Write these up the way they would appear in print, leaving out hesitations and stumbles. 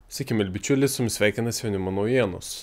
Sveiki, mėly bičiuliai, su jumis sveikinasi Jaunimo naujienos.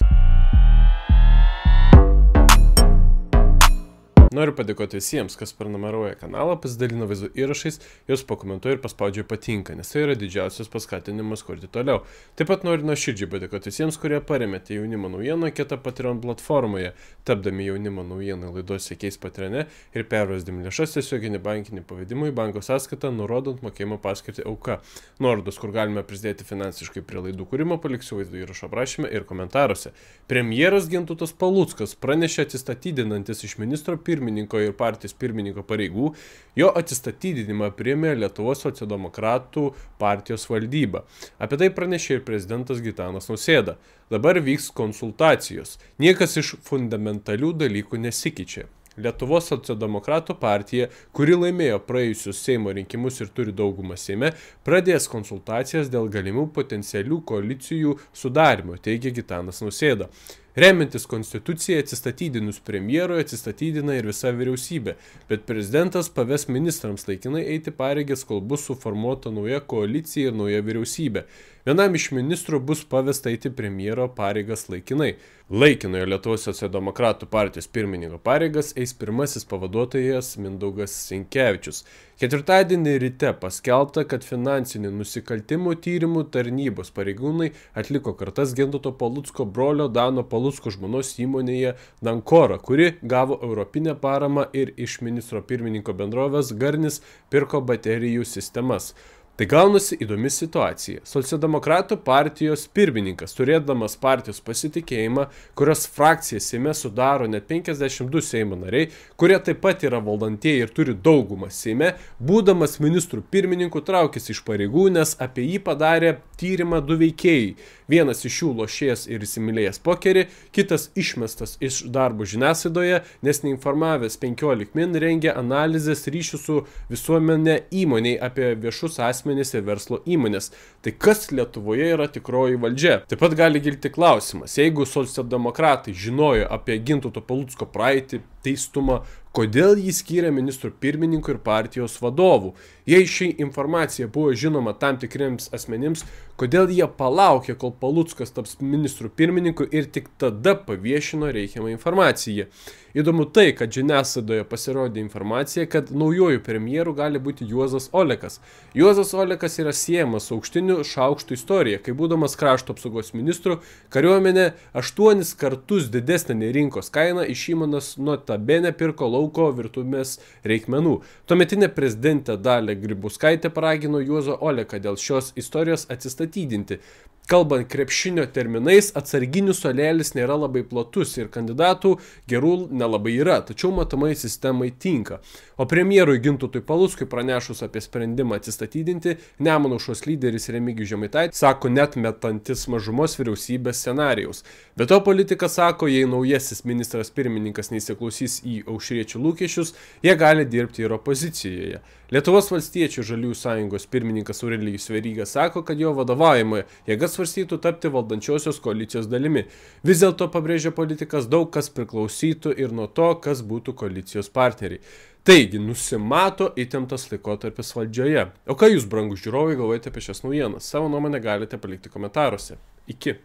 Noriu padėkoti visiems, kas prenumeruoja kanalą, pasidalina vaizdo įrašais, juos pakomentuoja ir paspaudžia patinka, nes tai yra didžiausias paskatinimas kurti toliau. Taip pat noriu nuoširdžiai padėkoti visiems, kurie paremėte Jaunimo naujienų kitą Patreon platformoje, tapdami Jaunimo naujienų laidos siekiais Patreone ir pervesdami lėšas tiesioginį bankinį pavedimą į banko sąskaitą, nurodant mokėjimo paskirtį auka. Nuorodos, kur galime prisidėti finansiškai prie laidų kūrimo, paliksiu vaizdo įrašo aprašyme ir komentaruose. Premjeras Gintautas Paluckas pranešė atsistatydinantis iš ministro pirmininko ir partijos pirmininko pareigų, jo atsistatydinimą priėmė Lietuvos socialdemokratų partijos valdyba. Apie tai pranešė ir prezidentas Gitanas Nausėda. Dabar vyks konsultacijos. Niekas iš fundamentalių dalykų nesikeičia. Lietuvos socialdemokratų partija, kuri laimėjo praėjusius Seimo rinkimus ir turi daugumą Seime, pradės konsultacijas dėl galimų potencialių koalicijų sudarimo, teigia Gitanas Nausėda. Remiantis konstituciją atsistatydinus premjerui atsistatydina ir visa vyriausybė, bet prezidentas paves ministrams laikinai eiti pareigas, kol bus suformuota nauja koalicija ir nauja vyriausybė. Vienam iš ministrų bus pavesta eiti premjero pareigas laikinai. Laikinojo Lietuvos socialdemokratų partijos pirmininko pareigas eis pirmasis pavaduotojas Mindaugas Sinkevičius. Ketvirtadienį ryte paskelbta, kad finansinių nusikaltimų tyrimų tarnybos pareigūnai atliko kratas Gintauto Palucko brolio Dano Palucko žmonos įmonėje Dancora, kuri gavo europinę paramą ir iš ministro pirmininko bendrovės Garnis pirko baterijų sistemas. Tai gaunasi įdomi situacija. Socialdemokratų partijos pirmininkas, turėdamas partijos pasitikėjimą, kurios frakcija Seime sudaro net 52 Seimo nariai, kurie taip pat yra valdantieji ir turi daugumą Seime, būdamas ministrų pirmininku traukėsi iš pareigų, nes apie jį padarė tyrimą du veikėjai. Vienas iš jų lošėjas ir įsimylėjęs pokerį, kitas išmestas iš darbo žiniasklaidoje, nes neinformavęs 15 min rengia analizės ryšių su visuomenė įmoniai apie viešus asmenys ir verslo įmonės. Tai kas Lietuvoje yra tikroji valdžia? Taip pat gali kilti klausimas, jeigu socialdemokratai žinojo apie Gintauto Palucko praeitį, teistumą, kodėl jį skyrė ministrų pirmininkų ir partijos vadovų? Jei ši informacija buvo žinoma tam tikriems asmenims, kodėl jie palaukė, kol Paluckas taps ministrų pirmininku ir tik tada paviešino reikiamą informaciją? Įdomu tai, kad žiniasklaidoje pasirodė informacija, kad naujojų premjerų gali būti Juozas Olekas. Juozas Olekas yra siejamas su Aukštinių šaukštų istorija, kai būdamas krašto apsaugos ministru, kariuomenė 8 kartus didesnė nei rinkos kaina iš įmonės notabene pirko lauko virtuvės reikmenų. Tuometinė prezidentė Dalia Grybauskaitė paragino Juozą Oleką dėl šios istorijos atsistatydinti. Kalbant krepšinio terminais, atsarginių suolėlis nėra labai platus ir kandidatų gerų nelabai yra, tačiau matomai sistemai tinka. O premjerui Gintautui Paluckui pranešus apie sprendimą atsistatydinti, Nemuno aušros lyderis Remigijus Žemaitaitis sako net metantis mažumos vyriausybės scenarijaus. Be to politikas sako, jei naujasis ministras pirmininkas neįsiklausys į aušriečių lūkesčius, jie gali dirbti ir opozicijoje. Lietuvos valstiečių žaliųjų sąjungos pirmininkas Aurelijus Veryga sako, kad jo vadovaujama jėga svarstytų tapti valdančiosios koalicijos dalimi. Vis dėlto, pabrėžia politikas, daug kas priklausytų ir nuo to, kas būtų koalicijos partneriai. Taigi, nusimato įtemptas laikotarpis valdžioje. O ką jūs, brangūs žiūrovai, galvojate apie šias naujienas? Savo nuomonę galite palikti komentaruose. Iki.